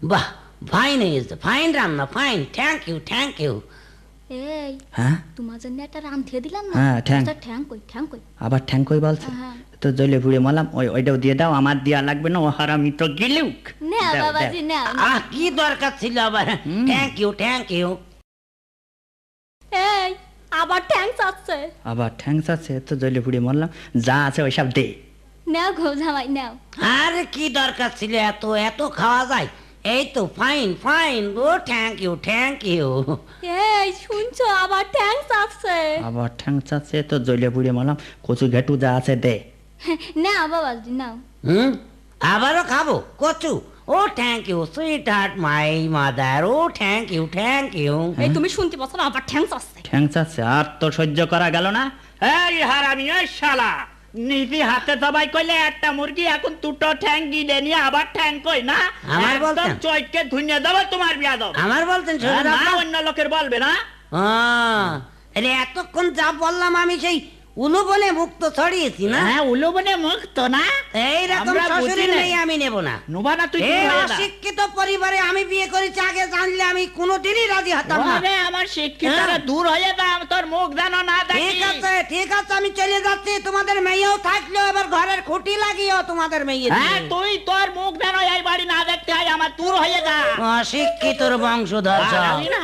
বাহ, ফাইন হয়েছে, ফাইন রান্না, fine, thank you, thank you. এই হ্যাঁ তোমার জন্য একটা রান্ধিয়ে দিলাম না। হ্যাঁ, ঠ্যাং। ঠ্যাং কই, ঠ্যাং কই? আবার ঠ্যাং কই বলছে? হ্যাঁ। তো জলে পুড়ে মরলাম, ওইটাও দিয়ে দাও, আমার দেওয়া লাগবে না, ও হারামি তো গিলুক। নাও দাও, বাবাজি নাও। কি দরকার ছিল আবার থ্যাংক ইউ, থ্যাংক ইউ? এই আবার ঠ্যাং চাচ্ছে। আবার ঠ্যাং আছে, তো জলে পুড়ে মরলাম, যা আছে ওইসব দে। নাও গো জামাই নাও। আরে কি দরকার ছিল এত এত খাওয়া যায়? এই তো ফাইন ফাইন, ও থ্যাংক ইউ, থ্যাংক ইউ। এই শুনছো আবার ঠ্যাং চাচ্ছে। আবার ঠ্যাং আছে, তো জলে পুড়ে মরলাম, কচু ঘেটু যা আছে দে। নাও বাবাজি নাও। আবারও খাবো কচু? ও thank you sweetheart my mother, ও থ্যাংক ইউ, থ্যাংক ইউ। এই তুমি শুনতে পাচ্ছ না আবার ঠ্যাং চাচ্ছে? ঠ্যাং আছে আর তো সহ্য করা গেল না। এই হারামি, এই শালা, নিজে হাতে দবাই কইলে একটা মুরগি, এখন দুটো ঠ্যাং গিলে নিয়ে আবার ঠ্যাং কই না? আমার বলতেন? একদম চৈকে ধুইয়ে দেবো তোমার বিয়াদব। আমার বলতেন হ্যাঁ, শ্বশুর না, আব্বা? অন্য লোকের বলবে না। আরে এতক্ষণ যা বললাম আমি সেই উলুবনে মুক্ত ছড়িয়েছি না? হ্যাঁ, উলুবনে মুক্ত না, এইরকম আমরা শ্বশুরের বুঝি নাই। মেয়ে আমি নেব না। নুবা না তুই, এই চুপ হয়ে যা। অশিক্ষিত পরিবারে আমি বিয়ে করেছি, আগে জানলে আমি কোনোদিনই রাজি হতাম না। ওরে আমার শিক্ষিতরা দূর হয়ে যা, তোর মুখ যেন না দেখি। ঠিক আছে, ঠিক আছে, আমি চলে যাচ্ছি। তোমাদের মেয়েও থাকলো, এবার ঘরের খুঁটি লাগিও তোমাদের মেয়ে দিয়ে। হ্যাঁ, তুই তোর মুখ যেন এই বাড়ি না দেখতে হয়, আমার দূর হয়ে যা। অশিক্ষিতর বংশধর সব। আমি না